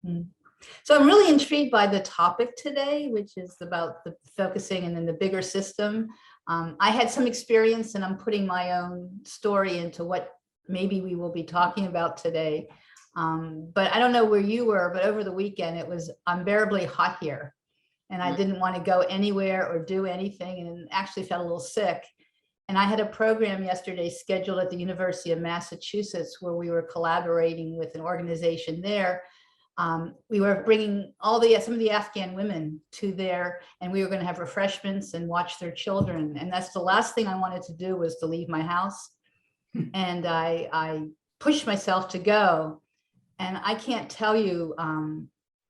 Mm. So I'm really intrigued by the topic today, which is about the focusing and then the bigger system. I had some experience and I'm putting my own story into what maybe we will be talking about today. But I don't know where you were, but over the weekend it was unbearably hot here. And I didn't want to go anywhere or do anything and actually felt a little sick. And I had a program yesterday scheduled at the University of Massachusetts where we were collaborating with an organization there. We were bringing some of the Afghan women to there, and we were going to have refreshments and watch their children. And that's the last thing I wanted to do, was to leave my house. And I pushed myself to go. And I can't tell you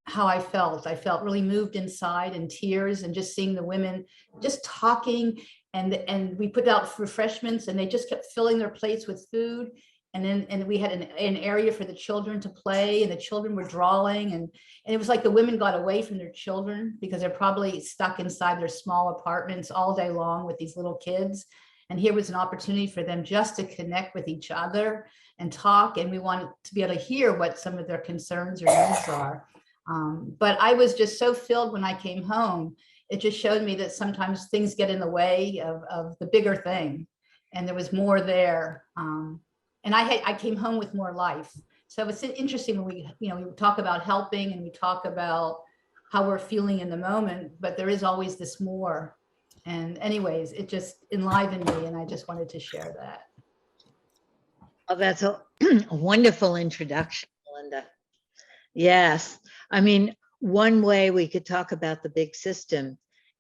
how I felt. I felt really moved inside, in tears, and just seeing the women just talking. And we put out refreshments and they just kept filling their plates with food. And we had an area for the children to play, and the children were drawing, and it was like the women got away from their children because they're probably stuck inside their small apartments all day long with these little kids. And here was an opportunity for them just to connect with each other and talk. And we wanted to be able to hear what some of their concerns or needs are. But I was just so filled when I came home. It just showed me that sometimes things get in the way of the bigger thing. And there was more there. And I came home with more life. So it's interesting when we talk about helping and we talk about how we're feeling in the moment, but there is always this more. And anyways, it just enlivened me, and I just wanted to share that. Oh, that's a wonderful introduction, Linda. Yes. I mean, one way we could talk about the big system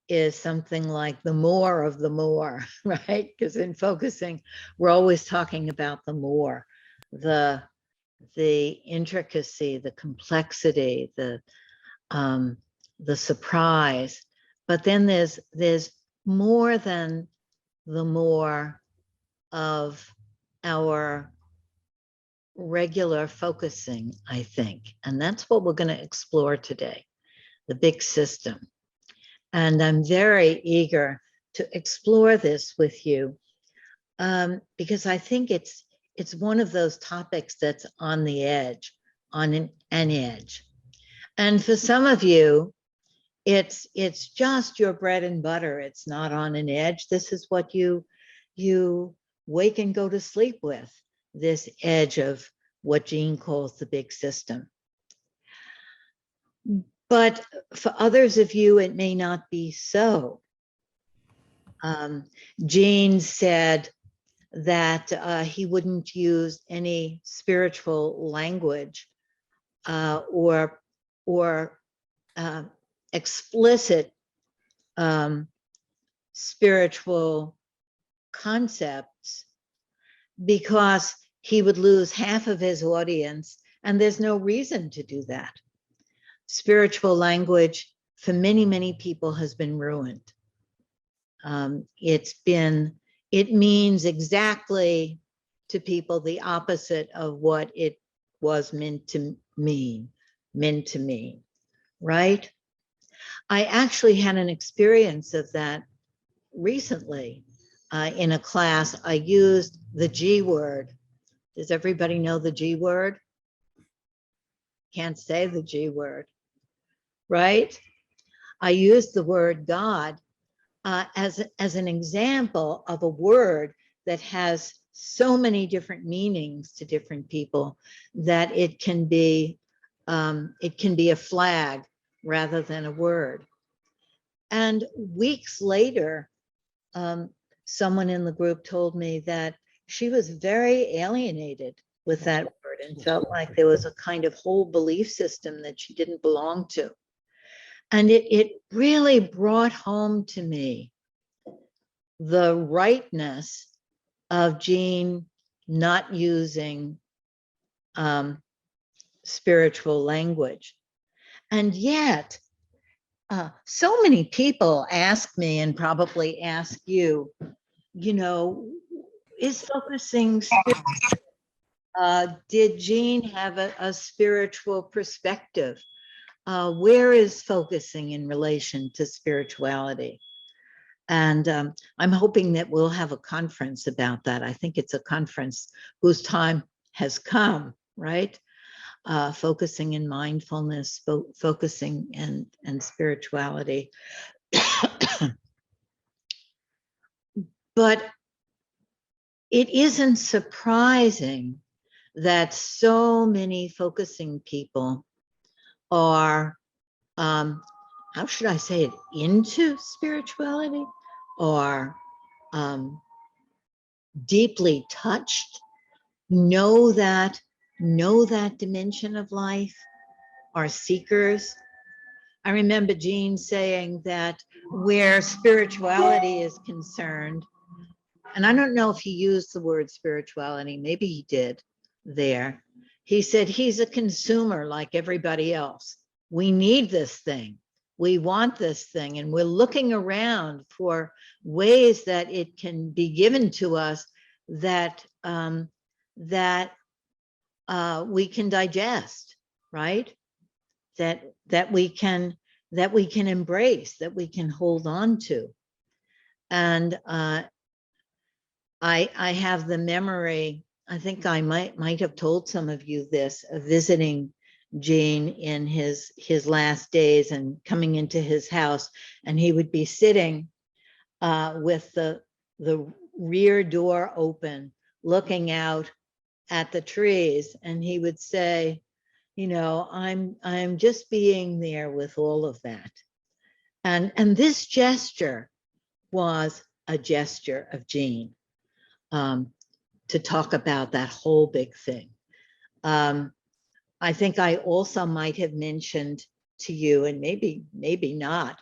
is something like the more of the more, right? Because in focusing, we're always talking about the more, the intricacy, the complexity, the surprise. But then there's more than the more of our regular focusing, I think. And that's what we're going to explore today, the big system. And I'm very eager to explore this with you because I think it's one of those topics that's on the edge, on an edge. And for some of you, it's just your bread and butter. It's not on an edge. This is what you wake and go to sleep with, this edge of what Jean calls the big system. But for others of you, it may not be so. Jean said that he wouldn't use any spiritual language or explicit spiritual concepts because he would lose half of his audience, and there's no reason to do that. Spiritual language for many, many people has been ruined. It means exactly to people the opposite of what it was meant to mean, right? I actually had an experience of that recently in a class. I used the G word. Does everybody know the G word? Can't say the G word. Right? I used the word God as an example of a word that has so many different meanings to different people that it can be a flag rather than a word. And weeks later, someone in the group told me that she was very alienated with that word and felt like there was a kind of whole belief system that she didn't belong to. And it really brought home to me the rightness of Jean not using spiritual language. And yet, so many people ask me, and probably ask you, is focusing spiritual? Did Jean have a spiritual perspective? Where is focusing in relation to spirituality? And I'm hoping that we'll have a conference about that. I think it's a conference whose time has come, right? focusing in mindfulness, focusing and spirituality. But it isn't surprising that so many focusing people are, how should I say it, into spirituality, or deeply touched, know that dimension of life, are seekers. I remember Jean saying that where spirituality is concerned, and I don't know if he used the word spirituality, maybe he did there. He said he's a consumer like everybody else. We need this thing. We want this thing, and we're looking around for ways that it can be given to us that we can digest, right? That we can embrace, that we can hold on to. And I have the memory, I think I might have told some of you this, of visiting Gene in his last days and coming into his house, and he would be sitting with the rear door open, looking out at the trees, and he would say, you know, I'm just being there with all of that. And this gesture was a gesture of Gene, to talk about that whole big thing. I think I also might have mentioned to you, and maybe not,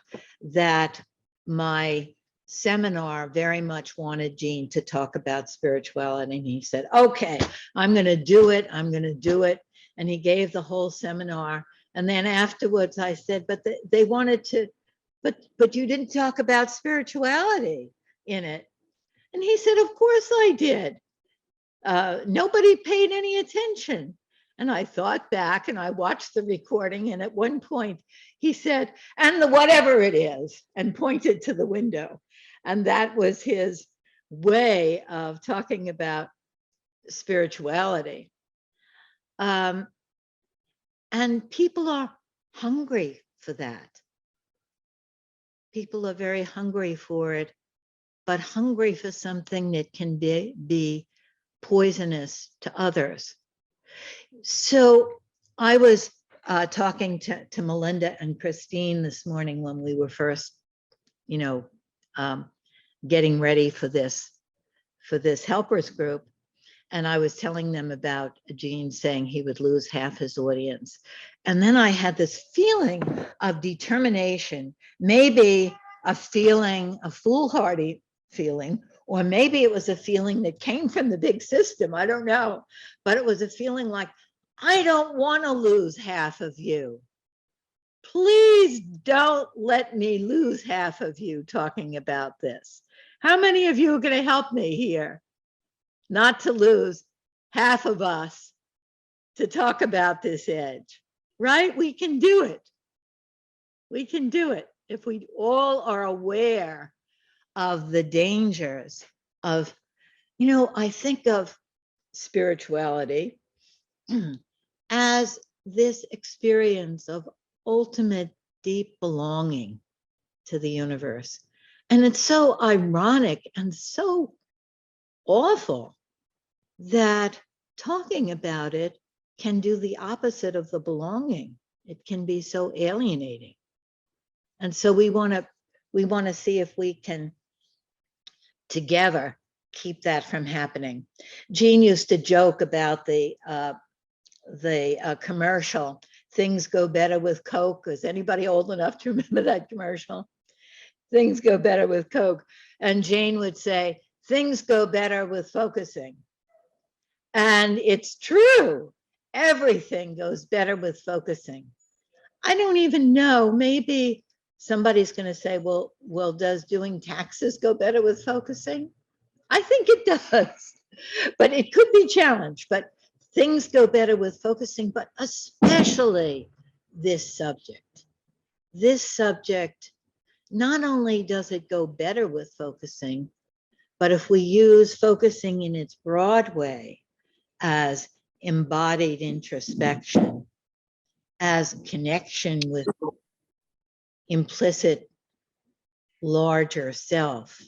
that my seminar very much wanted Gene to talk about spirituality. And he said, okay, I'm going to do it. I'm going to do it. And he gave the whole seminar. And then afterwards I said, but they wanted to, but you didn't talk about spirituality in it. And he said, of course I did. Nobody paid any attention. And I thought back and I watched the recording. And at one point he said, and the whatever it is, and pointed to the window. And that was his way of talking about spirituality. And people are hungry for that. People are very hungry for it, but hungry for something that can be poisonous to others. So I was talking to Melinda and Christine this morning when we were first, getting ready for this helpers group. And I was telling them about Gene saying he would lose half his audience. And then I had this feeling of determination, maybe a foolhardy feeling, or maybe it was a feeling that came from the big system. I don't know. But it was a feeling like, I don't want to lose half of you. Please don't let me lose half of you talking about this. How many of you are going to help me here? Not to lose half of us to talk about this edge, right? We can do it. We can do it if we all are aware of the dangers of, I think of spirituality as this experience of ultimate deep belonging to the universe. And it's so ironic and so awful that talking about it can do the opposite of the belonging. It can be so alienating. And so we want to see if we can together keep that from happening. Gene used to joke about the commercial, things go better with Coke. Is anybody old enough to remember that commercial? Things go better with Coke. And Jane would say, things go better with focusing. And it's true. Everything goes better with focusing. I don't even know, maybe somebody's going to say, well, does doing taxes go better with focusing? I think it does, but it could be challenged. But things go better with focusing, but especially this subject. This subject, not only does it go better with focusing, but if we use focusing in its broad way as embodied introspection, as connection with implicit larger self,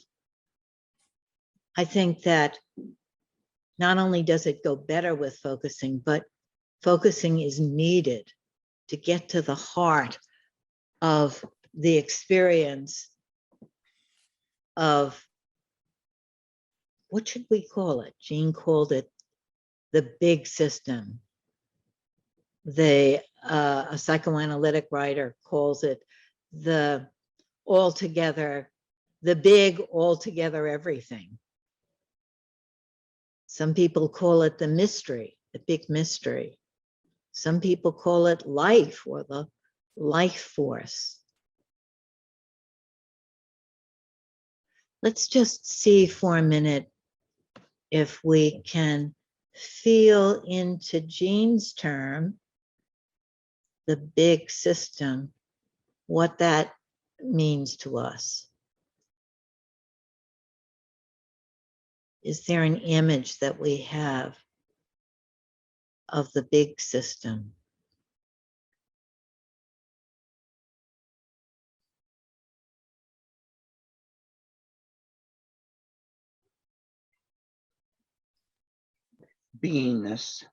I think that not only does it go better with focusing, but focusing is needed to get to the heart of the experience of, what should we call it? Jean called it the big system. A psychoanalytic writer calls it the altogether, the big altogether everything. Some people call it the mystery, the big mystery. Some people call it life or the life force. Let's just see for a minute if we can feel into Jean's term, the big system, what that means to us. Is there an image that we have of the big system? Beingness.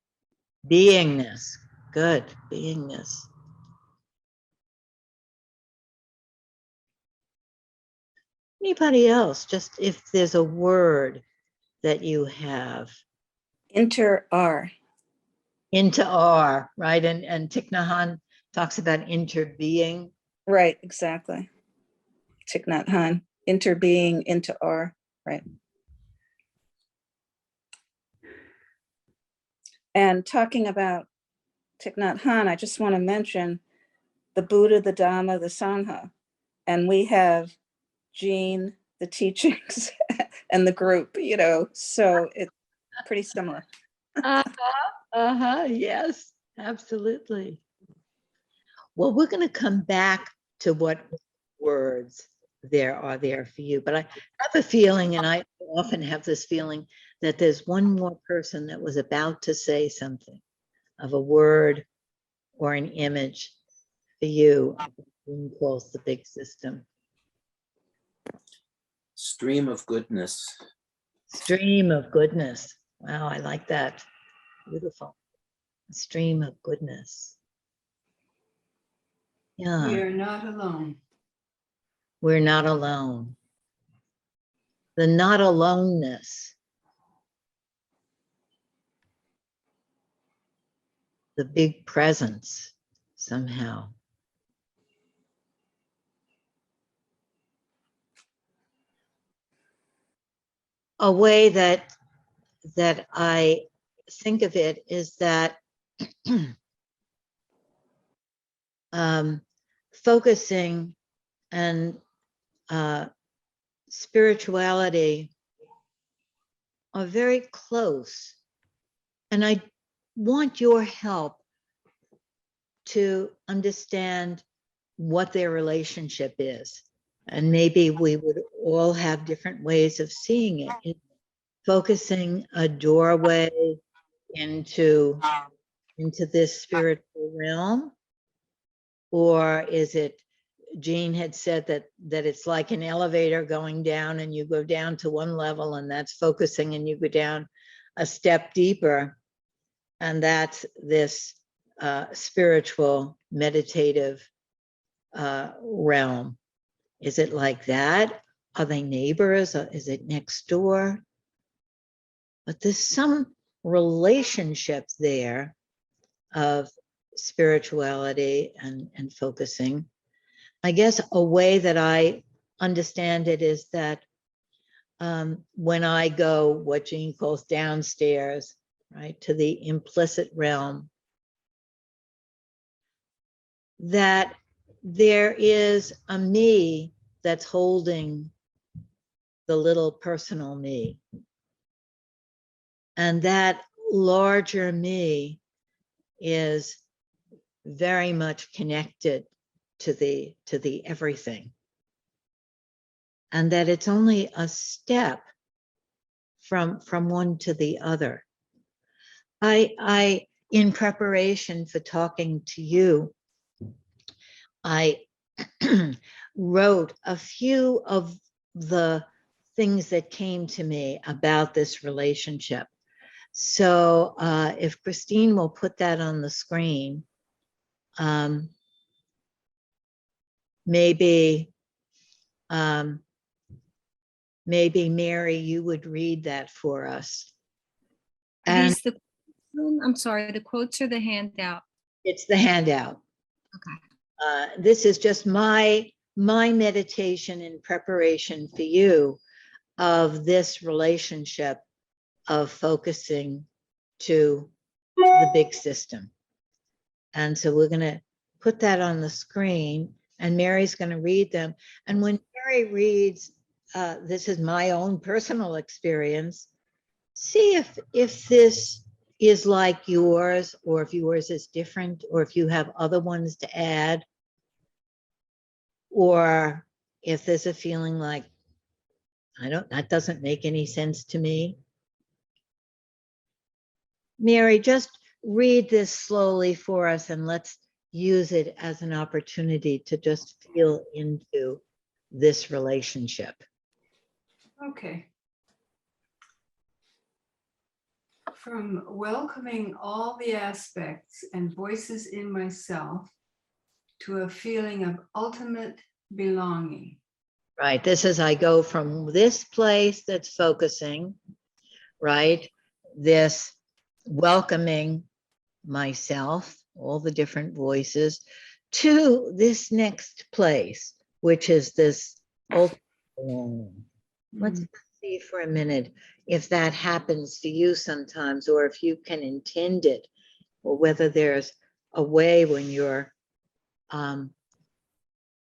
Beingness. Good. Beingness. Anybody else? Just if there's a word that you have. Inter-R. Inter-R, right? And Thich Nhat Hanh talks about interbeing. Right, exactly. Thich Nhat Hanh, interbeing, inter-R, right. And talking about Thich Nhat Hanh, I just want to mention the Buddha, the Dhamma, the Sangha. And we have Jean, the teachings, and the group, you know, so it's pretty similar. Yes, absolutely. Well, we're going to come back to what words there are there for you, but I have a feeling, and I often have this feeling, that there's one more person that was about to say something of a word or an image for you. Who calls the big system? Stream of goodness. Stream of goodness. Wow, I like that. Beautiful. A stream of goodness. Yeah. We're not alone. We're not alone. The not aloneness. The big presence somehow. A way that I think of it is that focusing and spirituality are very close. And I want your help to understand what their relationship is. And maybe we would all have different ways of seeing it. Is focusing a doorway into this spiritual realm? Or is it, Jean had said that it's like an elevator going down, and you go down to one level, and that's focusing, and you go down a step deeper, and that's this spiritual meditative realm. Is it like that? Are they neighbors? Is it next door? But there's some relationship there of spirituality and focusing. I guess a way that I understand it is that when I go, what Jean calls downstairs, right, to the implicit realm, that there is a me that's holding the little personal me. And that larger me is very much connected to the everything. And that it's only a step from one to the other. I in preparation for talking to you, I wrote a few of the things that came to me about this relationship. So if Christine will put that on the screen, maybe Mary, you would read that for us. Are And these the, I'm sorry, the quotes or the handout? it's the handout. Okay. This is just my meditation in preparation for you of this relationship of focusing to the big system. And so we're going to put that on the screen, and Mary's going to read them. And when Mary reads, this is my own personal experience, see if this is like yours, or if yours is different, or if you have other ones to add, or if there's a feeling like, that doesn't make any sense to me. Mary, just read this slowly for us, and let's use it as an opportunity to just feel into this relationship. Okay. From welcoming all the aspects and voices in myself to a feeling of ultimate belonging. Right. This is, I go from this place that's focusing, right? This welcoming myself, all the different voices, to this next place, which is this ultimate belonging. Let's see for a minute if that happens for you sometimes, or if you can intend it, or whether there's a way when you're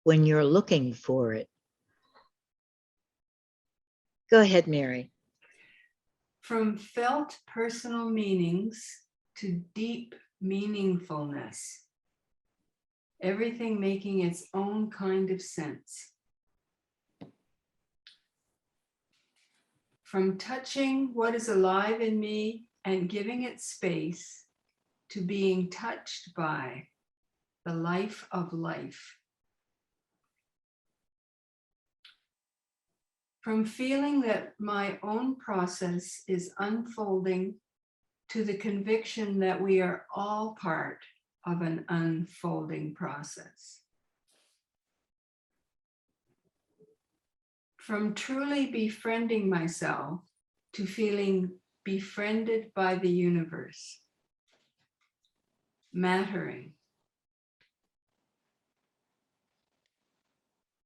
looking for it. Go ahead, Mary. From felt personal meanings to deep meaningfulness. Everything making its own kind of sense. From touching what is alive in me and giving it space to being touched by the life of life. From feeling that my own process is unfolding to the conviction that we are all part of an unfolding process. From truly befriending myself to feeling befriended by the universe. Mattering.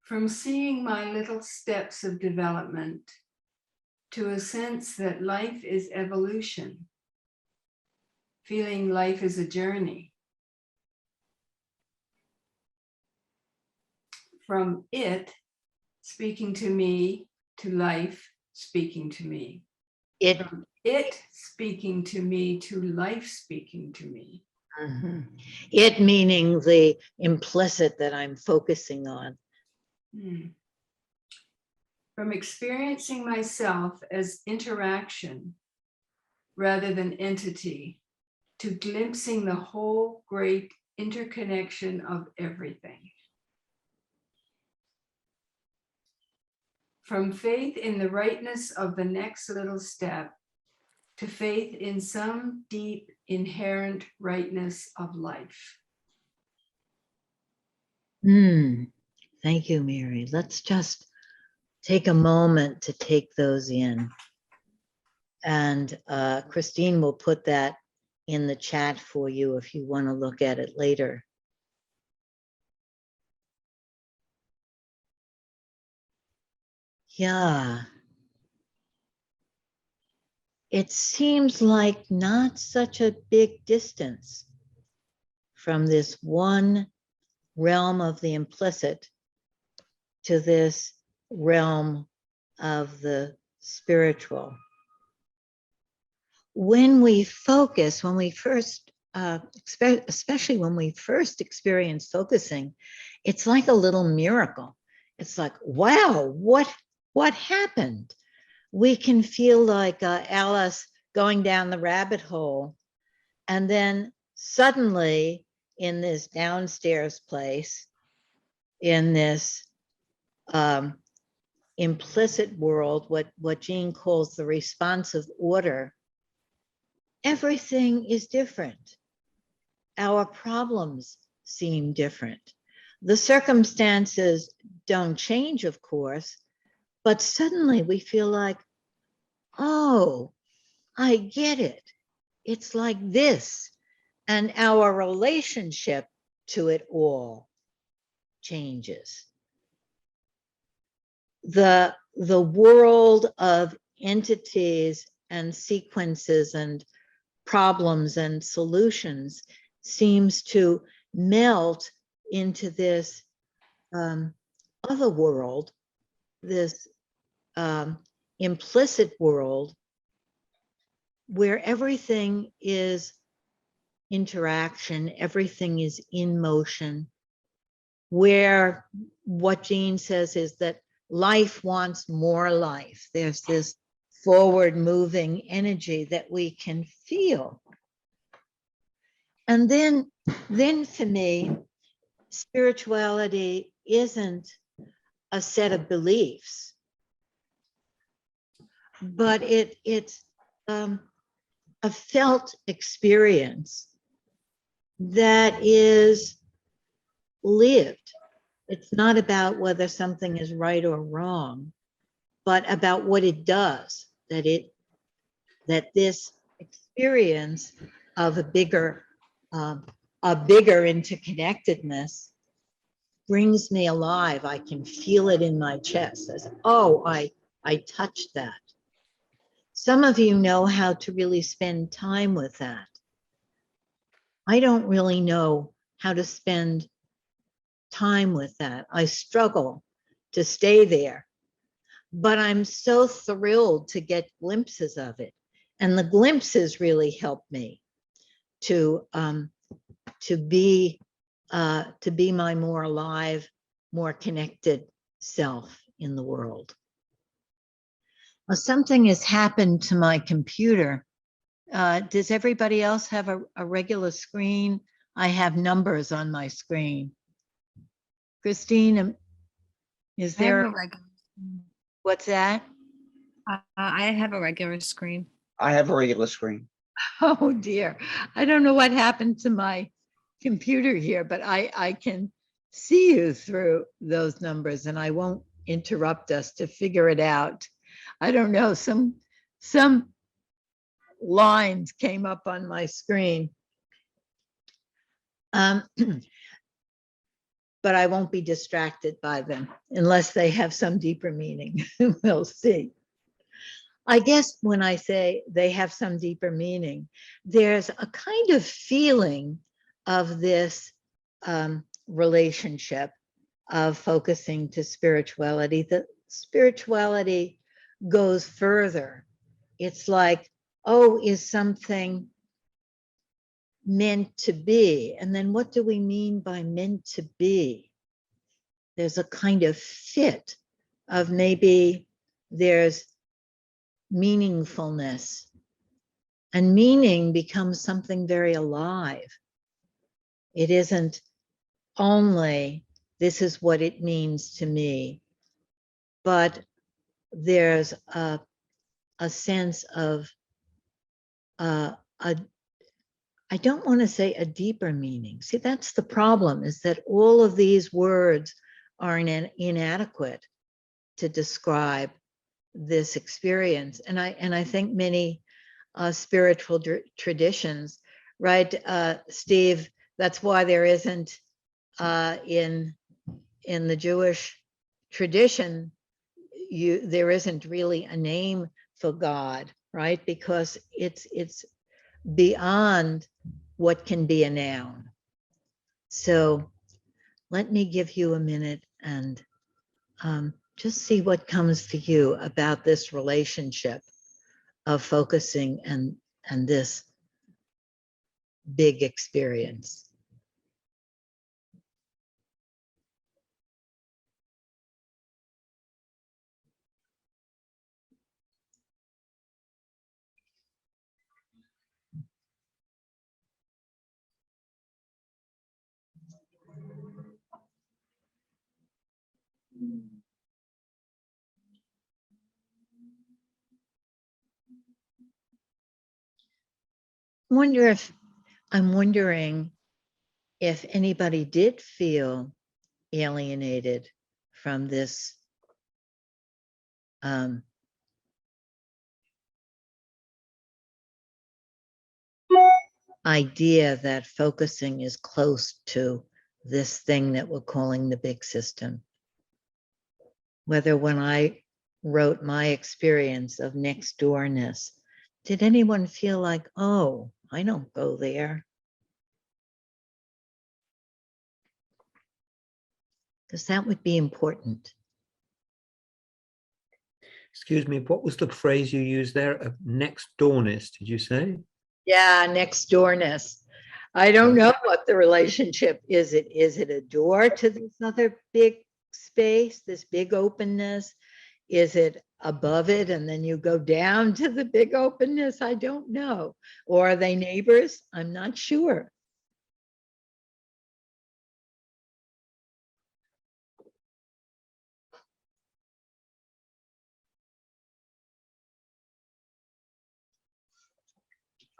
From seeing my little steps of development to a sense that life is evolution, feeling life is a journey. From it speaking to me to life speaking to me. From it speaking to me to life speaking to me. Mm-hmm. It meaning the implicit that I'm focusing on. From experiencing myself as interaction rather than entity to glimpsing the whole great interconnection of everything. From faith in the rightness of the next little step to faith in some deep inherent rightness of life. Thank you, Mary. Let's just take a moment to take those in. And Christine will put that in the chat for you if you want to look at it later. Yeah. It seems like not such a big distance from this one realm of the implicit to this realm of the spiritual. When we focus, when we first, especially when we first experience focusing, it's like a little miracle. It's like, wow, what happened? We can feel like Alice going down the rabbit hole And then suddenly in this downstairs place, in this implicit world, what Jean calls the responsive order, everything is different. Our problems seem different. The circumstances don't change, of course, but suddenly we feel like, oh, I get it. It's like this. And our relationship to it all changes. The world of entities and sequences and problems and solutions seems to melt into this other world, this implicit world where everything is interaction, everything is in motion, where what Jean says is that life wants more life. There's this forward moving energy that we can feel. And then for me, spirituality isn't a set of beliefs, but it's a felt experience that is lived. It's not about whether something is right or wrong, but about what it does, that this experience of a bigger interconnectedness brings me alive. I can feel it in my chest as, oh, I touched that. Some of you know how to really spend time with that. I don't really know how to spend time with that. I struggle to stay there, but I'm so thrilled to get glimpses of it. And the glimpses really help me to be my more alive, more connected self in the world. Well, something has happened to my computer. Does everybody else have a regular screen? I have numbers on my screen. Christine, is I have there? a regular. What's that? I have a regular screen. I have a regular screen. Oh dear. I don't know what happened to my computer here, but I can see you through those numbers and I won't interrupt us to figure it out. I don't know, some lines came up on my screen. But I won't be distracted by them unless they have some deeper meaning. We'll see. I guess when I say they have some deeper meaning, there's a kind of feeling of this relationship of focusing to spirituality. The spirituality goes further. It's like, oh, is something meant to be? And then what do we mean by meant to be? There's a kind of fit of maybe there's meaningfulness, and meaning becomes something very alive. It isn't only this is what it means to me, but there's a sense of I don't want to say a deeper meaning. See, that's the problem, is that all of these words are inadequate to describe this experience. And I think many spiritual traditions, right, Steve, that's why there isn't in the Jewish tradition, there isn't really a name for God, right? Because it's beyond what can be a noun. So let me give you a minute and just see what comes for you about this relationship of focusing and this big experience. I'm wondering if anybody did feel alienated from this idea that focusing is close to this thing that we're calling the big system. Whether when I wrote my experience of next doorness, did anyone feel like, oh, I don't go there? Because that would be important. Excuse me, what was the phrase you used there? Next doorness, did you say? Yeah, next doorness. I don't know what the relationship is. Is it a door to this other big space, this big openness? Is it above it and then you go down to the big openness? I don't know. Or are they neighbors? I'm not sure.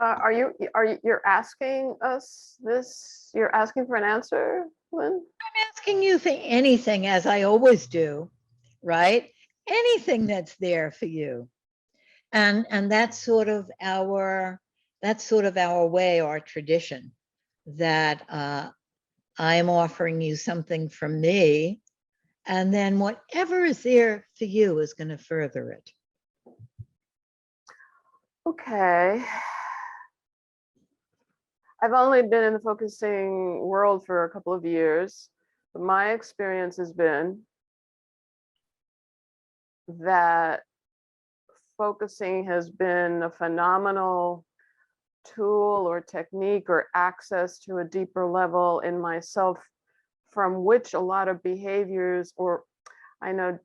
You're asking us this? You're asking for an answer, Lynn? I'm asking you for anything, as I always do, right? Anything that's there for you. And that's sort of our way, our tradition, that I'm offering you something from me, and then whatever is there for you is going to further it. Okay. I've only been in the focusing world for a couple of years, but my experience has been that focusing has been a phenomenal tool or technique or access to a deeper level in myself, from which a lot of behaviors, or I know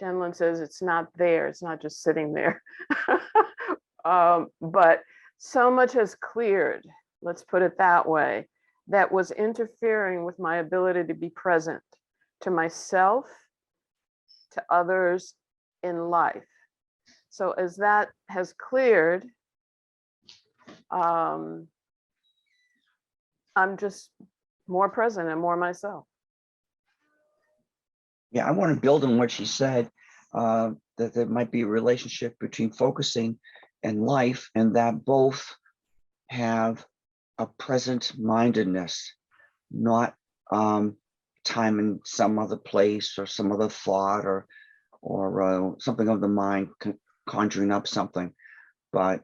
Jenlyn says it's not there, it's not just sitting there. But so much has cleared, let's put it that way, that was interfering with my ability to be present to myself, to others in life. So as that has cleared, I'm just more present and more myself. Yeah, I want to build on what she said, that there might be a relationship between focusing and life, and that both have a present mindedness, not time in some other place or some other thought or something of the mind conjuring up something, but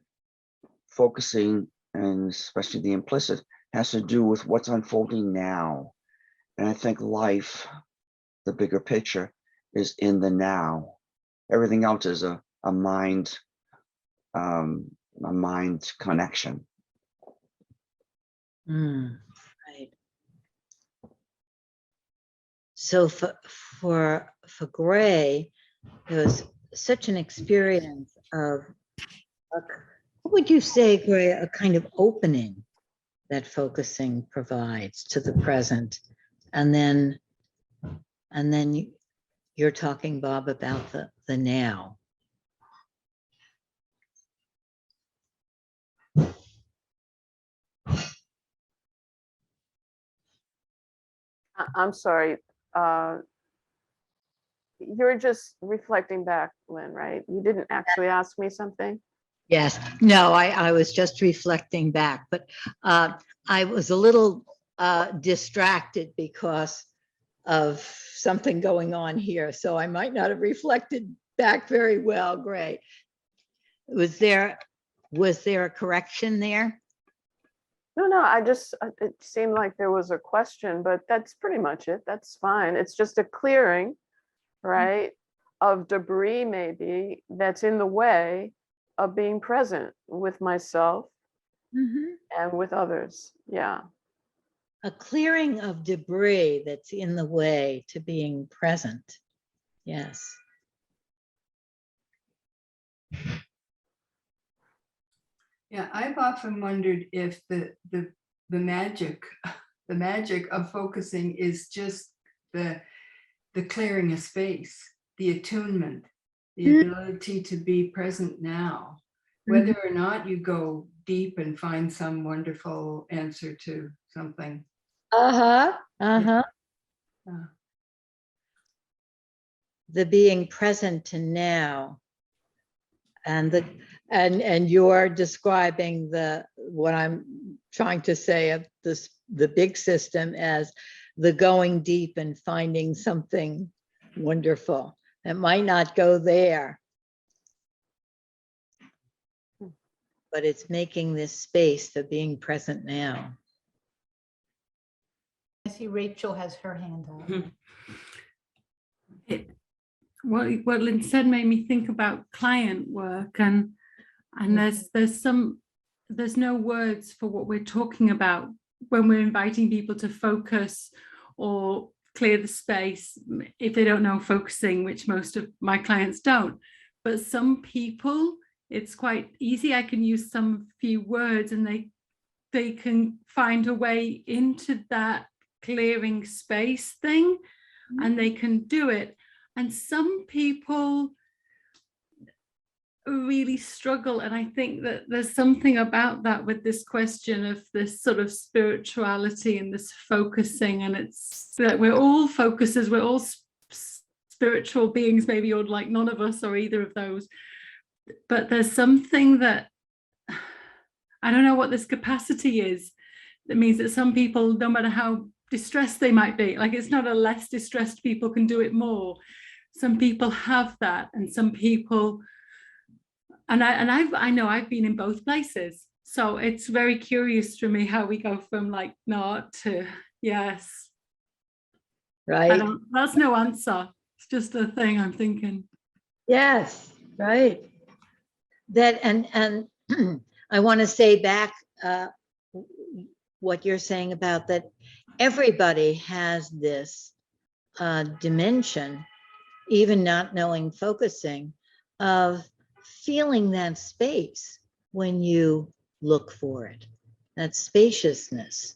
focusing, and especially the implicit, has to do with what's unfolding now. And I think life, the bigger picture, is in the now. Everything else is a mind connection. Right. So for Gray, there was such an experience of, what would you say, Gray, a kind of opening that focusing provides to the present, and then you're talking, Bob, about the now. I'm sorry. You're just reflecting back, Lynn, right? You didn't actually ask me something? Yes, no, I was just reflecting back, but I was a little distracted because of something going on here, so I might not have reflected back very well. Great. Was there a correction there? No, it seemed like there was a question, but that's pretty much it. That's fine. It's just a clearing, right, of debris maybe that's in the way of being present with myself and with others. Yeah. A clearing of debris that's in the way to being present. Yes. Yeah, I've often wondered if the magic of focusing is just the clearing of space, the attunement, the ability to be present now. whether or not you go deep and find some wonderful answer to something. Uh-huh, uh-huh. Uh, The being present to now. And and you're describing what I'm trying to say of the big system as the going deep and finding something wonderful. It might not go there, but it's making this space for being present now. I see Rachel has her hand up. What Lynn said made me think about client work, and there's no words for what we're talking about when we're inviting people to focus or clear the space if they don't know focusing, which most of my clients don't. But some people, it's quite easy. I can use some few words and they can find a way into that clearing space thing, and they can do it. And some people really struggle. And I think that there's something about that with this question of this sort of spirituality and this focusing. And it's that we're all focusers, we're all spiritual beings, maybe, or like none of us or either of those. But there's something that, I don't know what this capacity is. That means that some people, no matter how distressed they might be, like it's not a less distressed people can do it more. Some people have that, and some people, and I know I've been in both places. So it's very curious for me how we go from like not to yes. Right? That's no answer. It's just a thing I'm thinking. Yes, right. That and I want to say back what you're saying about that everybody has this dimension, even not knowing focusing, of feeling that space when you look for it, that spaciousness.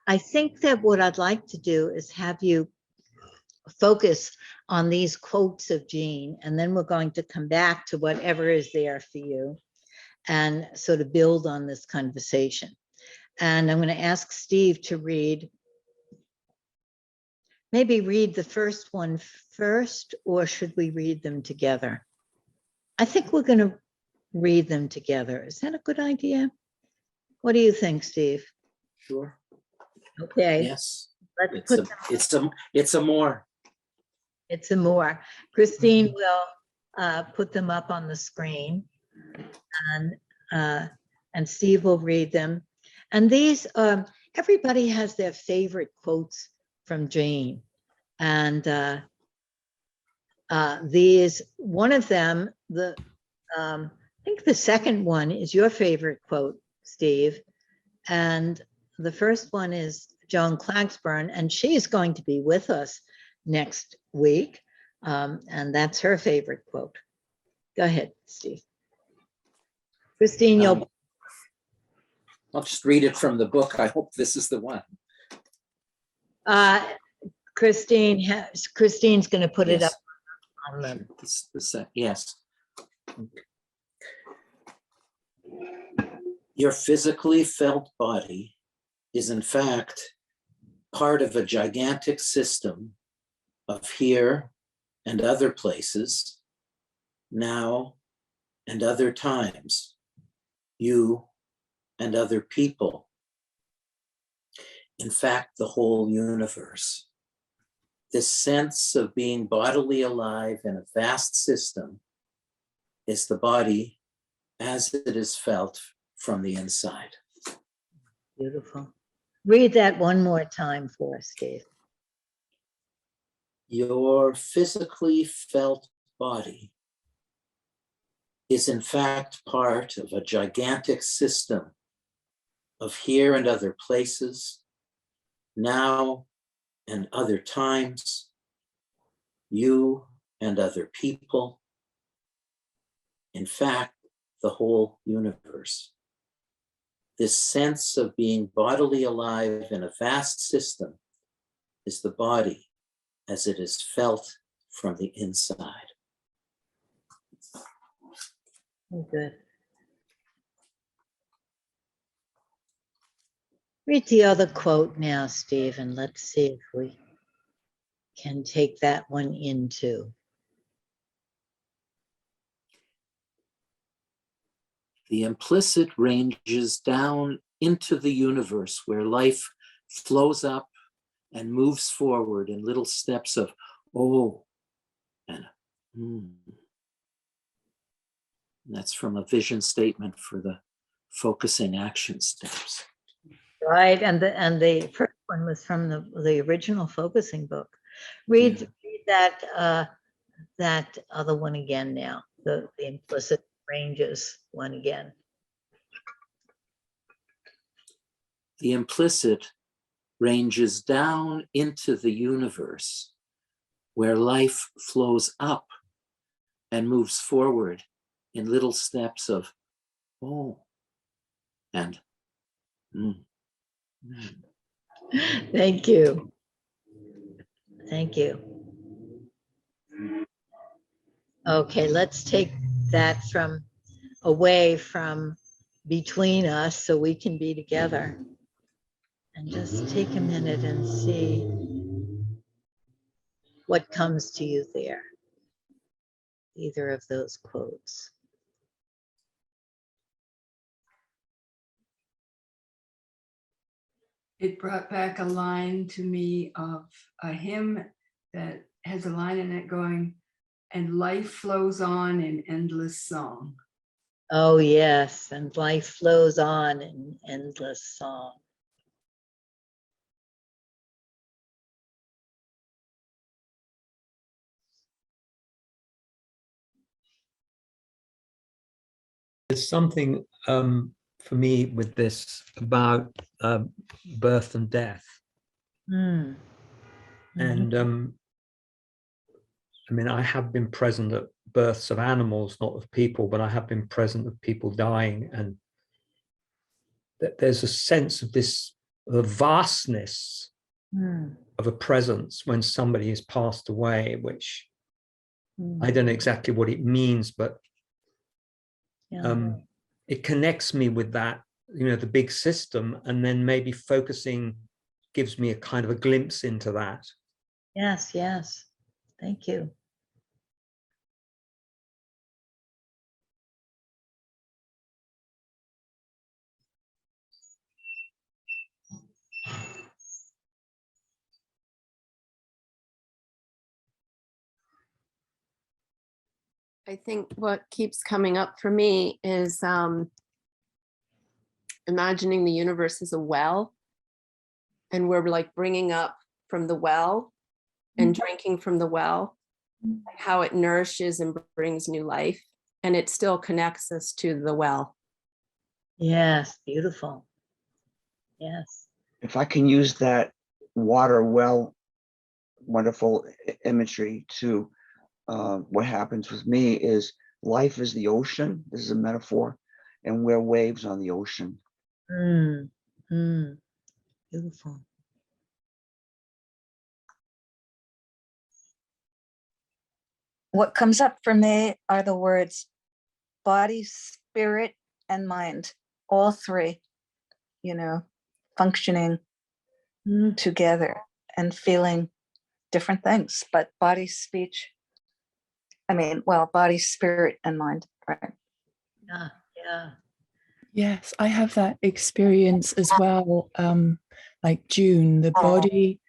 I think that what I'd like to do is have you focus on these quotes of Jean, and then we're going to come back to whatever is there for you and sort of build on this conversation. And I'm going to ask Steve to maybe read the first one first, or should we read them together? I think we're going to read them together. Is that a good idea? What do you think, Steve? Sure. Okay. Yes. Let's put It's a more. It's a more. Christine will put them up on the screen, and Steve will read them. And these, everybody has their favorite quotes from Jane. And these, one of them, I think the second one is your favorite quote, Steve. And the first one is Joan Klagsburn, and she's going to be with us next week. And that's her favorite quote. Go ahead, Steve. Christine, I'll just read it from the book. I hope this is the one. Christine's going to put it up on the. Yes. Your physically felt body is in fact part of a gigantic system of here and other places, now and other times, you and other people. In fact, the whole universe. This sense of being bodily alive in a vast system is the body as it is felt from the inside. Beautiful. Read that one more time for us, Steve. Your physically felt body is in fact part of a gigantic system of here and other places, now and other times, you and other people, in fact, the whole universe. This sense of being bodily alive in a vast system is the body as it is felt from the inside. Oh, good. Read the other quote now, Steve, and let's see if we can take that one into. The implicit ranges down into the universe where life flows up and moves forward in little steps of oh and That's from a vision statement for the focusing action steps. Right, and the first one was from the original focusing book. Read that other one again now, the implicit ranges one again. The implicit ranges down into the universe where life flows up and moves forward in little steps of oh and Thank you. Thank you. Okay, let's take that from away from between us so we can be together. And just take a minute and see what comes to you there. Either of those quotes. It brought back a line to me of a hymn that has a line in it going, and life flows on in endless song. Oh, yes, and life flows on in endless song. There's something for me with this about birth and death. Mm. And I mean, I have been present at births of animals, not of people, but I have been present of people dying. And that there's a sense of this, the vastness of a presence when somebody has passed away, which I don't know exactly what it means, but it connects me with that, you know, the big system, and then maybe focusing gives me a kind of a glimpse into that. Yes, yes. Thank you. I think what keeps coming up for me is imagining the universe as a well, and we're like bringing up from the well and drinking from the well, how it nourishes and brings new life, and it still connects us to the well. Yes, beautiful. Yes. If I can use that water well, wonderful imagery to what happens with me is life is the ocean. This is a metaphor, and we're waves on the ocean. Beautiful. What comes up for me are the words body, spirit, and mind, all three, functioning together and feeling different things, but body, speech, body, spirit, and mind, right? Yeah. Yes, I have that experience as well. Like June, the body,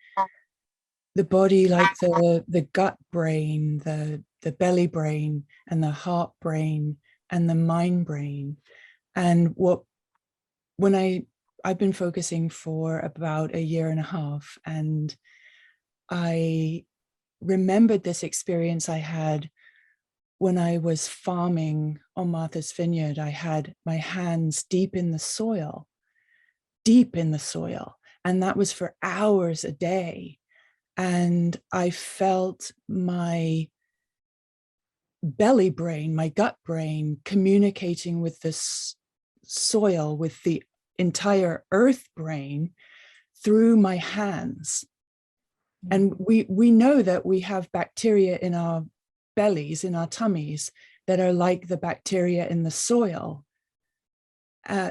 like the gut brain, the belly brain, and the heart brain, and the mind brain. And when I've been focusing for about 1.5 years, and I remembered this experience I had when I was farming on Martha's Vineyard. I had my hands deep in the soil, and that was for hours a day. And I felt my belly brain, my gut brain, communicating with this soil, with the entire earth brain through my hands. And we know that we have bacteria in our bellies, in our tummies, that are like the bacteria in the soil.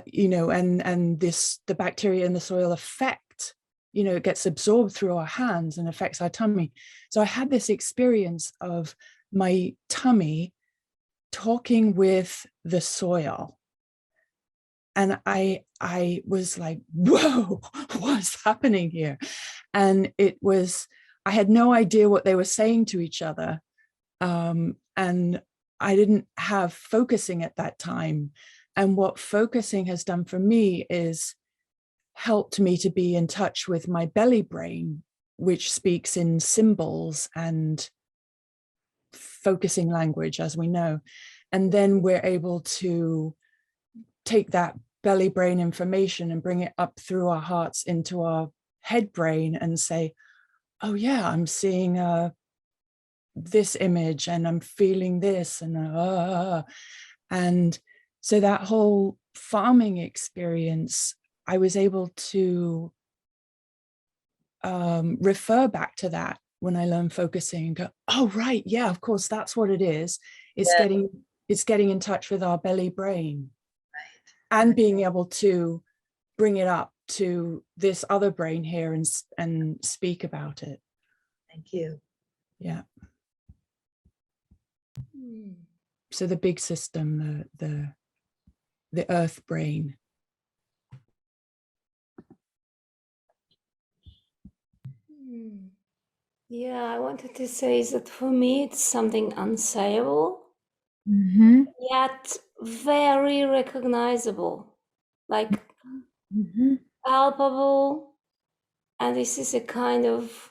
You know, and the bacteria in the soil affect, you know, it gets absorbed through our hands and affects our tummy. So I had this experience of my tummy talking with the soil. And I was like, whoa, what's happening here? And I had no idea what they were saying to each other. And I didn't have focusing at that time. And what focusing has done for me is helped me to be in touch with my belly brain, which speaks in symbols and focusing language, as we know. And then we're able to take that belly brain information and bring it up through our hearts into our head brain and say, oh yeah, I'm seeing this image and I'm feeling this, and so that whole farming experience, I was able to refer back to that when I learned focusing and go, oh right, yeah, of course, that's what it is. It's getting in touch with our belly brain, and being able to bring it up to this other brain here and speak about it. Thank you. Yeah. So the big system, the earth brain. Yeah, I wanted to say that for me it's something unsayable, yet very recognizable, like palpable. And this is a kind of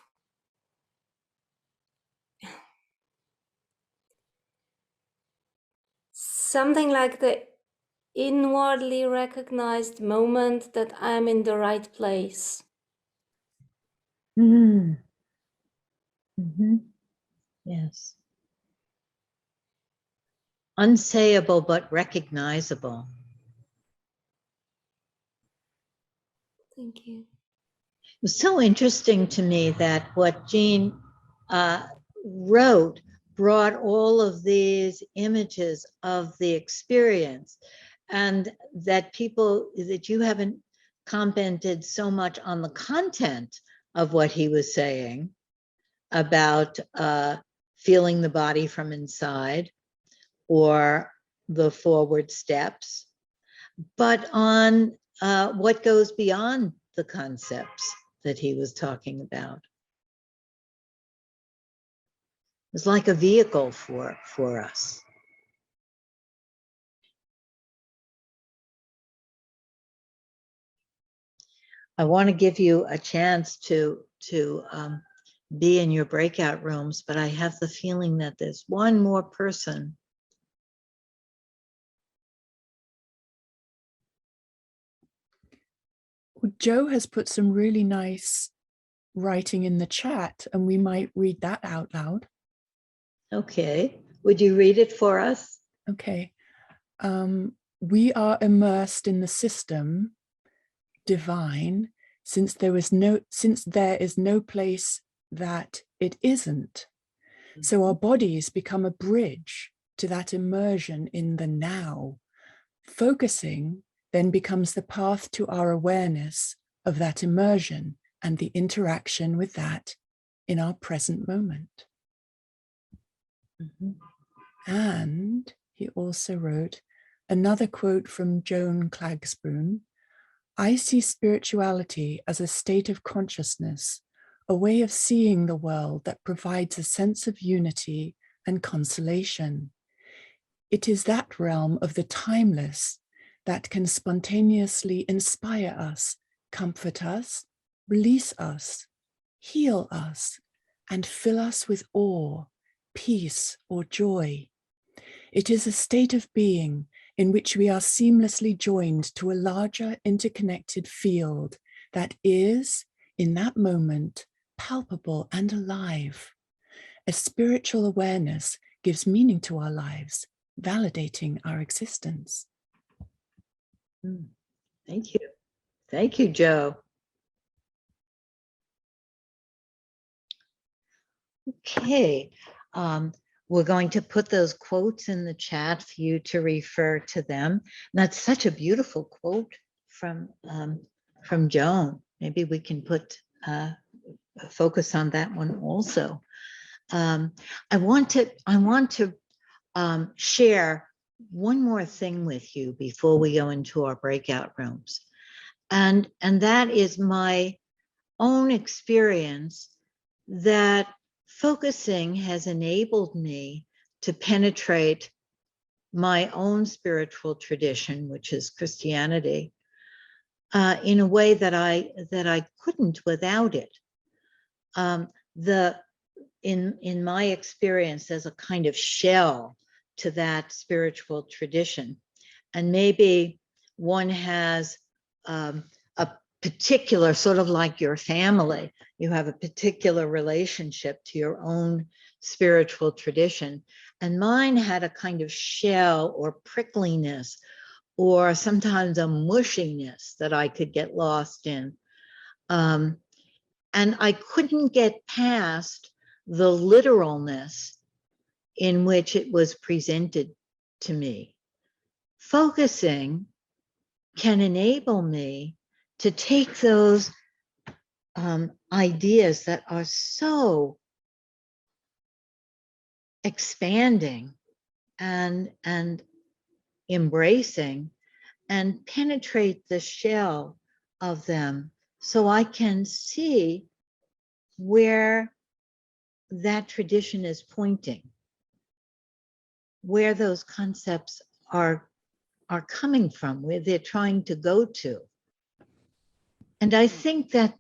something like the inwardly recognized moment that I'm in the right place. Yes. Unsayable, but recognizable. Thank you. It was so interesting to me that what Jean wrote brought all of these images of the experience, and that you haven't commented so much on the content of what he was saying about feeling the body from inside or the forward steps, but on what goes beyond the concepts that he was talking about. It's like a vehicle for us. I want to give you a chance to be in your breakout rooms, but I have the feeling that there's one more person. Well, Joe has put some really nice writing in the chat, and we might read that out loud. Okay, would you read it for us? Okay. We are immersed in the system divine, since there is no place that it isn't. So our bodies become a bridge to that immersion in the now. Focusing then becomes the path to our awareness of that immersion and the interaction with that in our present moment. And he also wrote another quote from Joan Klagspoon: I see spirituality as a state of consciousness, a way of seeing the world that provides a sense of unity and consolation. It is that realm of the timeless that can spontaneously inspire us, comfort us, release us, heal us, and fill us with awe, peace, or joy. It is a state of being in which we are seamlessly joined to a larger interconnected field that is, in that moment, palpable and alive. A spiritual awareness gives meaning to our lives, validating our existence. Thank you. Thank you, Joe. Okay. We're going to put those quotes in the chat for you to refer to them. And that's such a beautiful quote from Joan. Maybe we can put focus on that one also. I want to share one more thing with you before we go into our breakout rooms. And that is my own experience that focusing has enabled me to penetrate my own spiritual tradition, which is Christianity, in a way that I couldn't without it. In my experience, there's a kind of shell to that spiritual tradition, and maybe one has a particular, sort of like your family, you have a particular relationship to your own spiritual tradition. And mine had a kind of shell or prickliness, or sometimes a mushiness that I could get lost in. And I couldn't get past the literalness in which it was presented to me. Focusing can enable me to take those ideas that are so expanding and embracing, and penetrate the shell of them so I can see where that tradition is pointing, where those concepts are coming from, where they're trying to go to. And I think that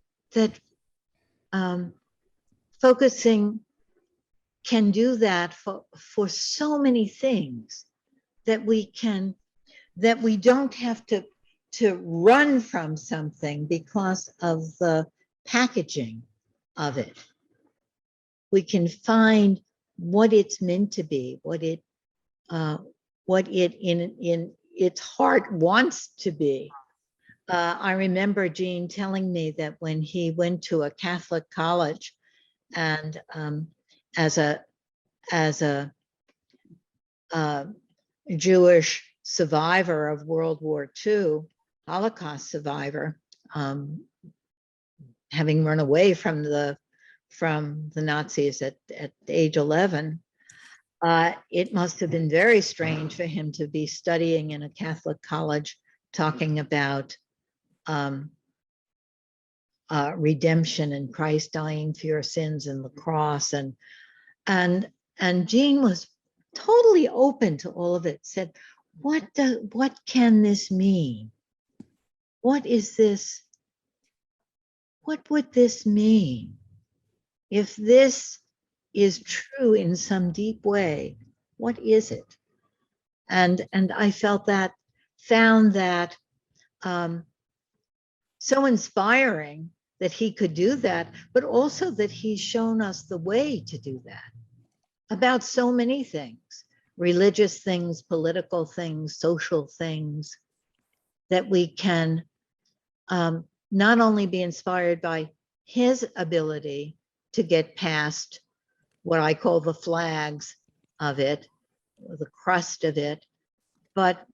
focusing can do that for so many things, that we don't have to run from something because of the packaging of it. We can find what it's meant to be, what it in its heart wants to be. I remember Gene telling me that when he went to a Catholic college, and as a Jewish survivor of World War II, Holocaust survivor, having run away from the Nazis at age 11, it must have been very strange for him to be studying in a Catholic college, talking about redemption and Christ dying for your sins and the cross, and Gene was totally open to all of it. Said, what can this mean? What is this? What would this mean? If this is true in some deep way, what is it? And I found that so inspiring that he could do that, but also that he's shown us the way to do that about so many things, religious things, political things, social things, that we can not only be inspired by his ability to get past what I call the flags of it, or the crust of it, but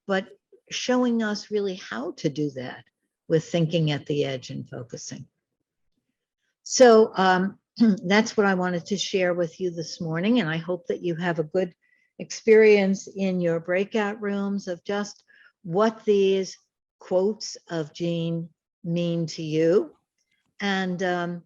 showing us really how to do that with thinking at the edge and focusing. So that's what I wanted to share with you this morning, and I hope that you have a good experience in your breakout rooms of just what these quotes of Gene mean to you, and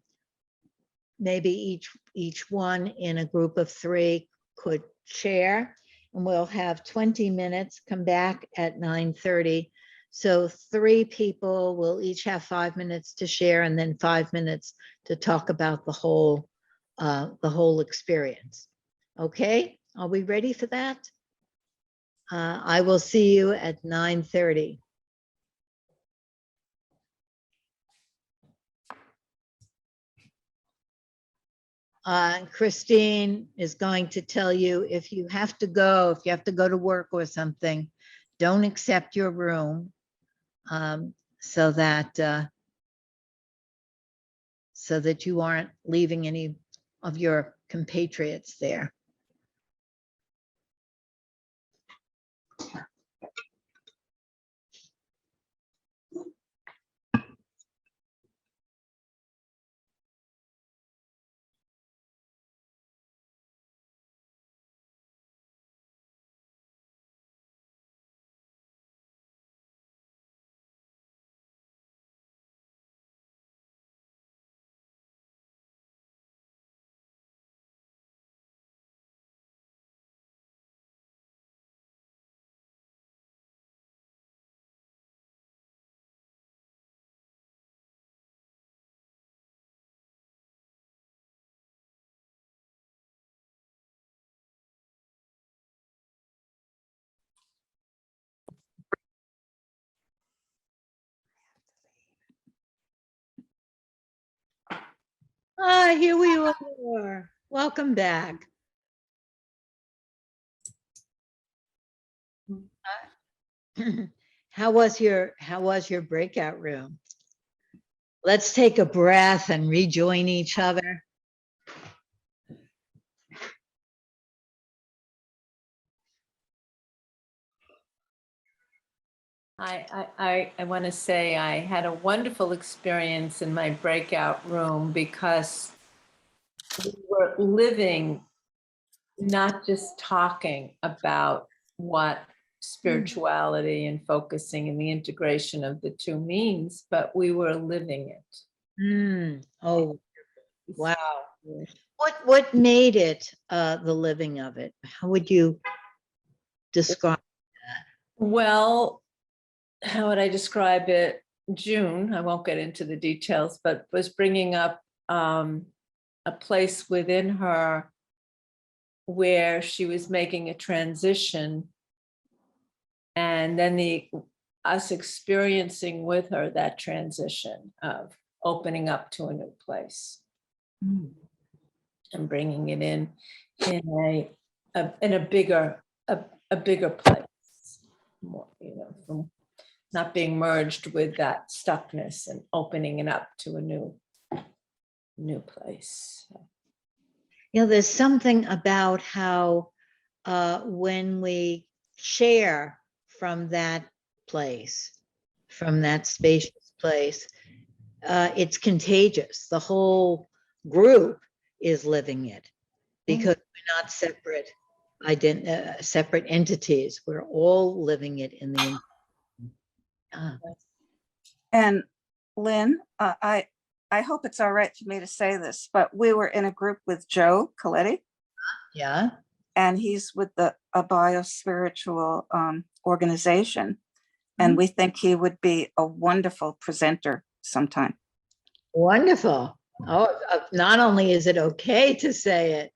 maybe each one in a group of 3 could share, and we'll have 20 minutes, come back at 9:30. So 3 people will each have 5 minutes to share, and then 5 minutes to talk about the whole experience. Okay, are we ready for that? I will see you at 9:30. Christine is going to tell you if you have to go to work or something, don't accept your room, so that you aren't leaving any of your compatriots there. Ah, here we are. Welcome back. How was your breakout room? Let's take a breath and rejoin each other. I want to say I had a wonderful experience in my breakout room because we were living, not just talking about what spirituality and focusing and the integration of the two means, but we were living it. Oh, wow. What made it the living of it? How would you describe that? Well, how would I describe it? June, I won't get into the details, but was bringing up a place within her where she was making a transition, and then us experiencing with her that transition of opening up to a new place and bringing it in a bigger place, more, from not being merged with that stuckness and opening it up to a new place. There's something about how when we share from that place, from that spacious place, it's contagious. The whole group is living it because we're not separate entities. We're all living it in the. And Lynn, I hope it's all right for me to say this, but we were in a group with Joe Coletti. Yeah. And he's with a biospiritual organization. And we think he would be a wonderful presenter sometime. Wonderful. Oh, not only is it okay to say it,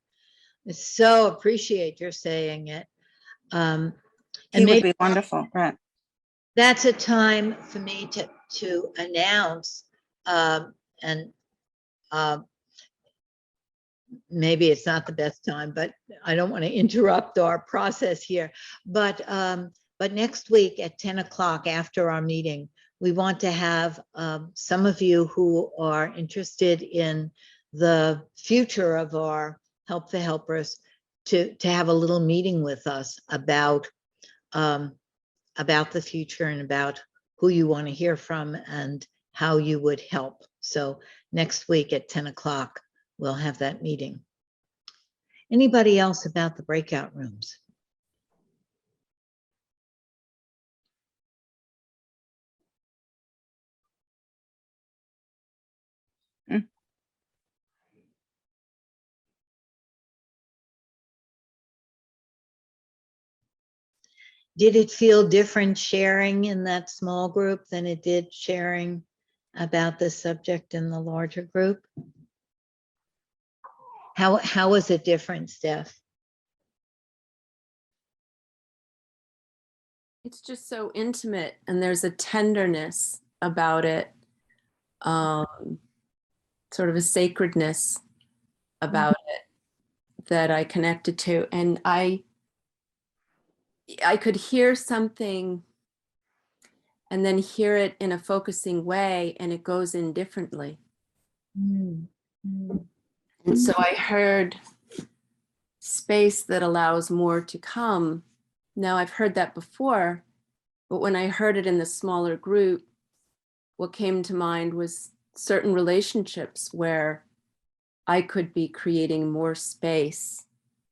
I so appreciate your saying it. He would be wonderful, right? That's a time for me to announce, and maybe it's not the best time, but I don't want to interrupt our process here. But next week at 10 o'clock after our meeting, we want to have some of you who are interested in the future of our Help for Helpers to have a little meeting with us about the future and about who you want to hear from and how you would help. So next week at 10 o'clock, we'll have that meeting. Anybody else about the breakout rooms? Did it feel different sharing in that small group than it did sharing about this subject in the larger group? How was it different, Steph? It's just so intimate, and there's a tenderness about it, sort of a sacredness about it that I connected to. And I could hear something and then hear it in a focusing way, and it goes in differently. And so I heard space that allows more to come. Now I've heard that before, but when I heard it in the smaller group, what came to mind was certain relationships where I could be creating more space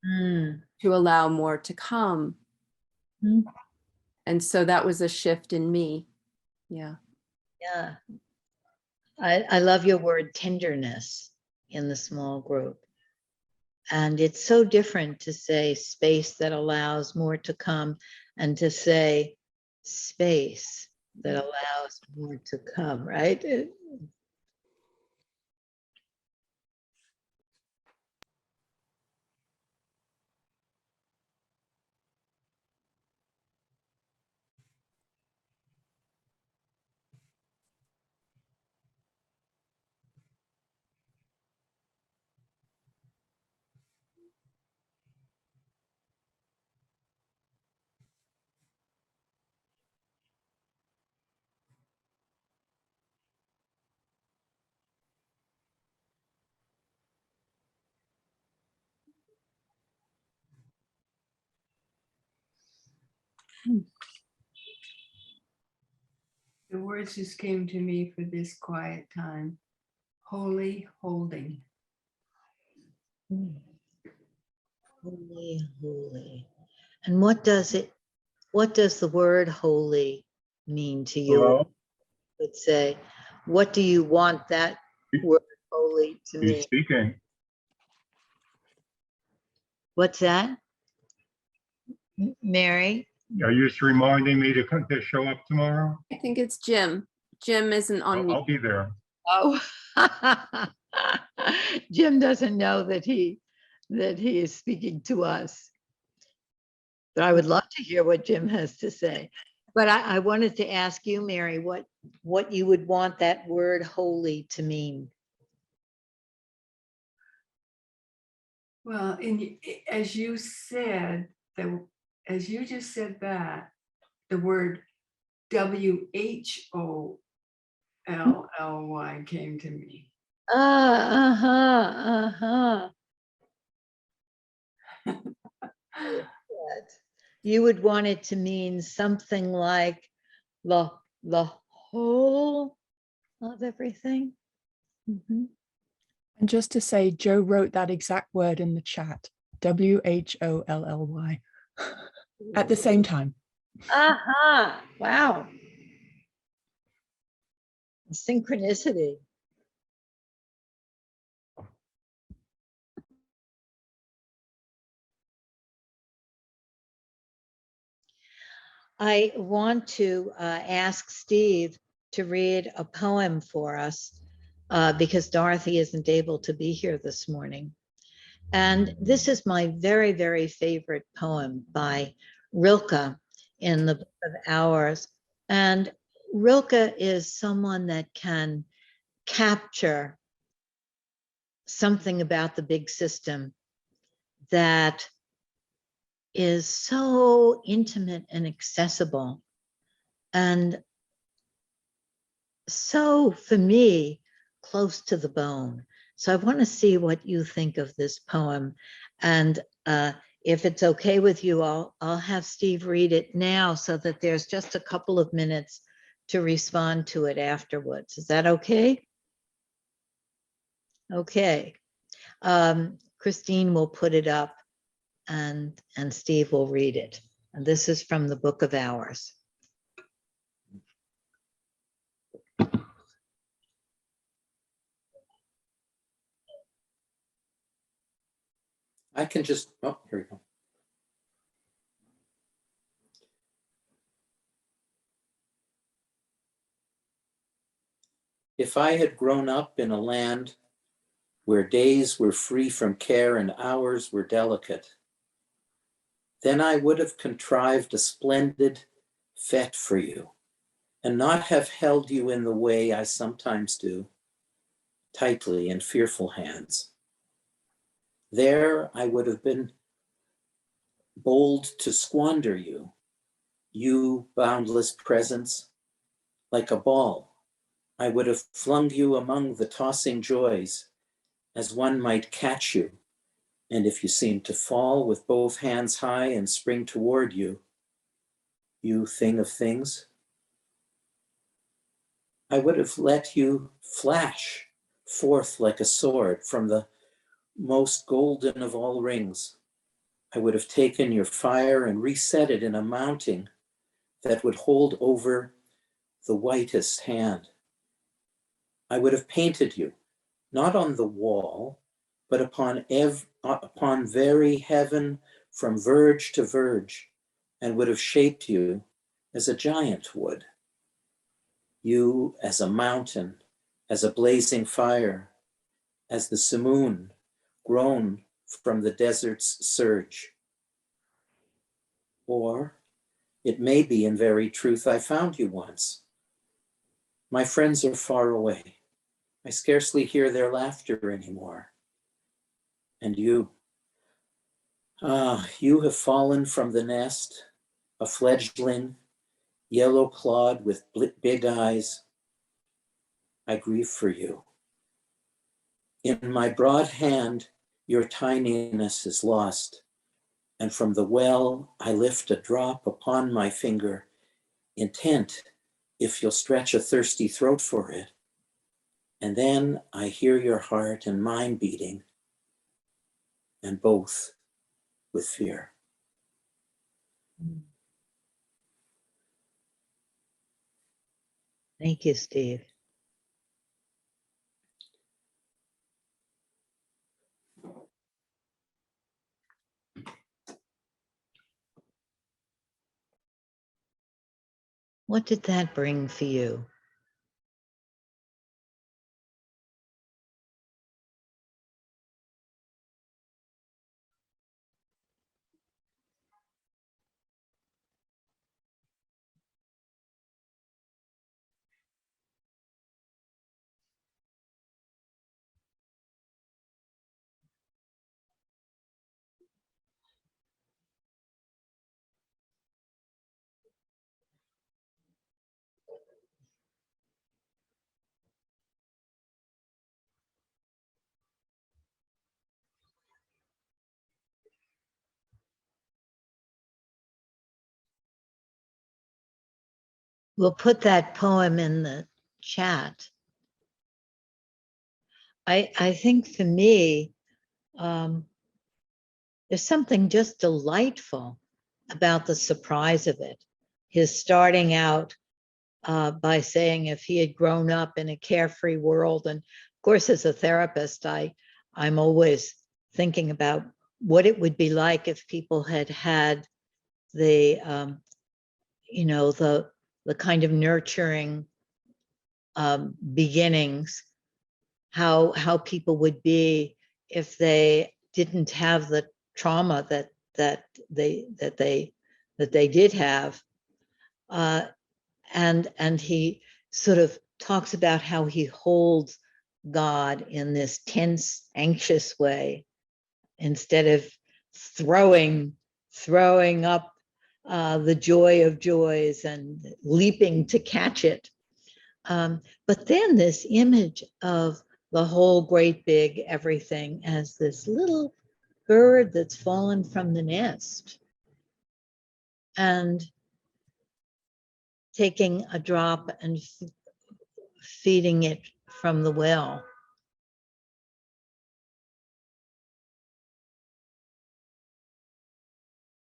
to allow more to come. And so that was a shift in me. Yeah. Yeah. I love your word tenderness in the small group. And it's so different to say space that allows more to come and to say space that allows more to come, right? The words just came to me for this quiet time. Holy holding. Holy, holy. And what does the word holy mean to you? Hello? Let's say, what do you want that word holy to He's mean? speaking. What's that? Mary? Are you just reminding me to come to show up tomorrow? I think it's Jim. Jim isn't on mute. I'll be there. Oh, Jim doesn't know that he is speaking to us. But I would love to hear what Jim has to say. But I wanted to ask you, Mary, what you would want that word holy to mean. Well, as you said, as you just said that, the word WHOLLY came to me. You would want it to mean something like the whole of everything. And just to say, Joe wrote that exact word in the chat, WHOLLY, at the same time. Wow. Synchronicity. I want to ask Steve to read a poem for us because Dorothy isn't able to be here this morning. And this is my very, very favorite poem by Rilke in the Book of Hours. And Rilke is someone that can capture something about the big system that is so intimate and accessible and so, for me, close to the bone. So I want to see what you think of this poem. And if it's okay with you, I'll have Steve read it now so that there's just a couple of minutes to respond to it afterwards. Is that okay? Okay. Christine will put it up and Steve will read it. And this is from the Book of Hours. I can just, oh, here we go. If I had grown up in a land where days were free from care and hours were delicate, then I would have contrived a splendid fete for you and not have held you in the way I sometimes do, tightly in fearful hands. There I would have been bold to squander you, you boundless presence, like a ball. I would have flung you among the tossing joys as one might catch you, and if you seem to fall with both hands high and spring toward you, you thing of things, I would have let you flash forth like a sword from the most golden of all rings. I would have taken your fire and reset it in a mounting that would hold over the whitest hand. I would have painted you, not on the wall, but upon very heaven from verge to verge, and would have shaped you as a giant would. You as a mountain, as a blazing fire, as the simoon grown from the desert's surge. Or it may be in very truth I found you once. My friends are far away. I scarcely hear their laughter anymore. And you, you have fallen from the nest, a fledgling, yellow clawed with big eyes. I grieve for you. In my broad hand, your tininess is lost, and from the well I lift a drop upon my finger, intent if you'll stretch a thirsty throat for it. And then I hear your heart and mine beating, and both with fear. Thank you, Steve. What did that bring for you? We'll put that poem in the chat. I think for me, there's something just delightful about the surprise of it. His starting out by saying if he had grown up in a carefree world, and of course, as a therapist, I'm always thinking about what it would be like if people had had the, you know, the kind of nurturing beginnings, how people would be if they didn't have the trauma that they did have, and he sort of talks about how he holds God in this tense, anxious way instead of throwing up the joy of joys and leaping to catch it. But then this image of the whole great big everything as this little bird that's fallen from the nest and taking a drop and feeding it from the well.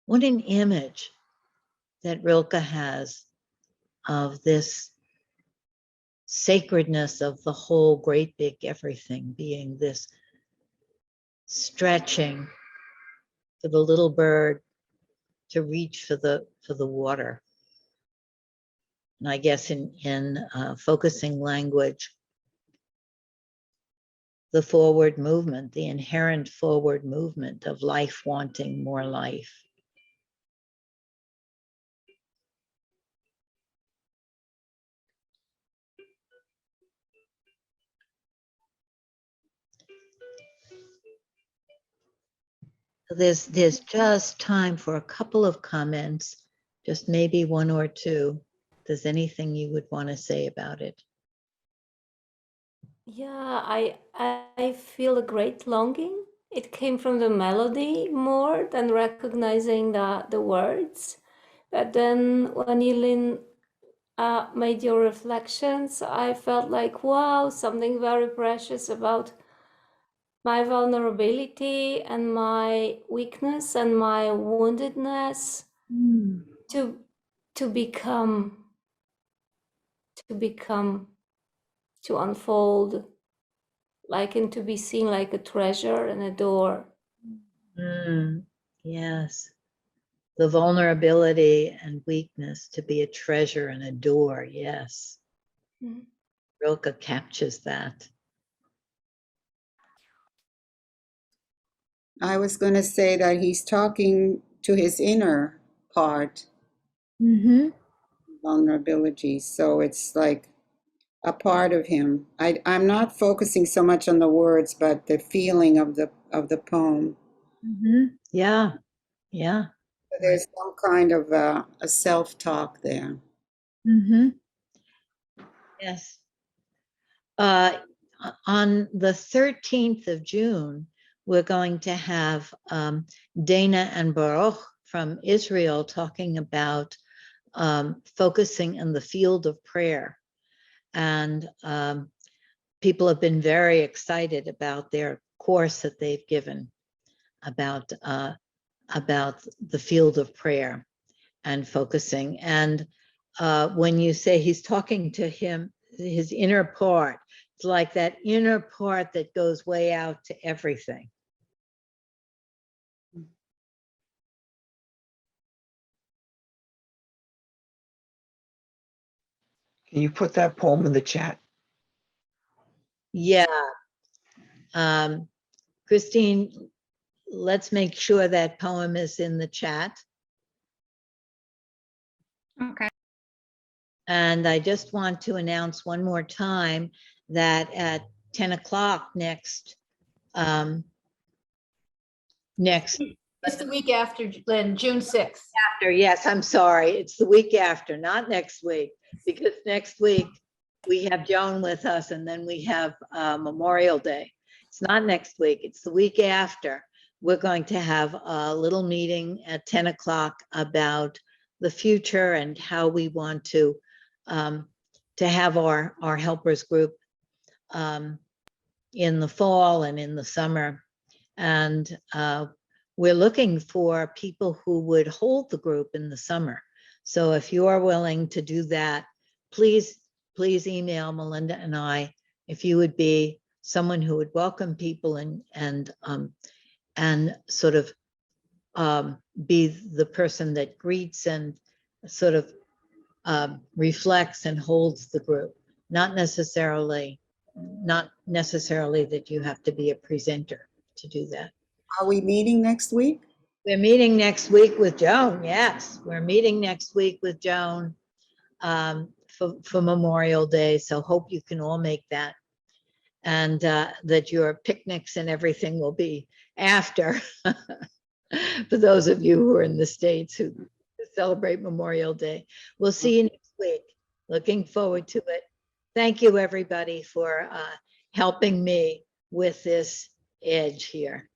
What an image that Rilke has of this sacredness of the whole great big everything being this stretching for the little bird to reach for the water. And I guess in focusing language, the forward movement, the inherent forward movement of life wanting more life. There's just time for a couple of comments, just maybe one or two. If there's anything you would want to say about it. Yeah, I feel a great longing. It came from the melody more than recognizing the words. But then when you, Lynn, made your reflections, I felt like, wow, something very precious about my vulnerability and my weakness and my woundedness to to become to unfold, like, and to be seen like a treasure and a door. Yes. The vulnerability and weakness to be a treasure and a door. Yes. Mhm. Rilke captures that. I was going to say that he's talking to his inner part, vulnerability. So it's like a part of him. I'm not focusing so much on the words, but the feeling of the poem. Yeah. Yeah. So there's some kind of a self-talk there. Yes. On the 13th of June, we're going to have Dana and Baruch from Israel talking about focusing in the field of prayer. And people have been very excited about their course that they've given about the field of prayer and focusing. And when you say he's talking to him, his inner part, it's like that inner part that goes way out to everything. Can you put that poem in the chat? Yeah. Christine, let's make sure that poem is in the chat. Okay. And I just want to announce one more time that at 10 o'clock next, It's the week after, Lynn, June 6th. after, yes, I'm sorry, it's the week after, not next week, because next week we have Joan with us and then we have Memorial Day. It's not next week, it's the week after. We're going to have a little meeting at 10 o'clock about the future and how we want to have our helpers group in the fall and in the summer. And we're looking for people who would hold the group in the summer. So if you are willing to do that, please email Melinda and I if you would be someone who would welcome people and sort of be the person that greets and sort of reflects and holds the group. Not necessarily that you have to be a presenter to do that. Are we meeting next week? We're meeting next week with Joan. Yes, we're meeting next week with Joan for Memorial Day. So hope you can all make that, and that your picnics and everything will be after. For those of you who are in the States who celebrate Memorial Day, we'll see you next week. Looking forward to it. Thank you, everybody, for helping me with this edge here.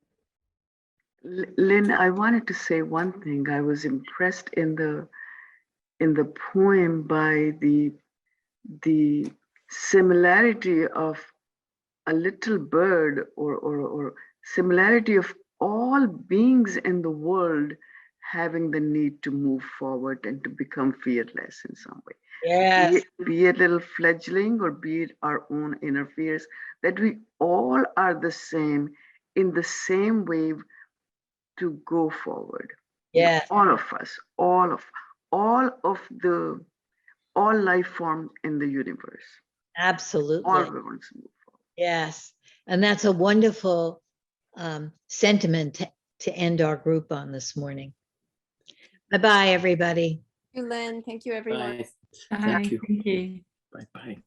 Lynn, I wanted to say one thing. I was impressed in the poem by the similarity of a little bird or similarity of all beings in the world having the need to move forward and to become fearless in some way. Yes. Be a little fledgling or be it our own inner fears, that we all are the same in the same wave to go forward. Yeah. All of us, all life forms in the universe. Absolutely. All we want to move forward. Yes. And that's a wonderful sentiment to end our group on this morning. Bye-bye, everybody. Thank you, Lynn. Thank you, everyone. Bye. Bye. Thank you. Thank you. Bye-bye.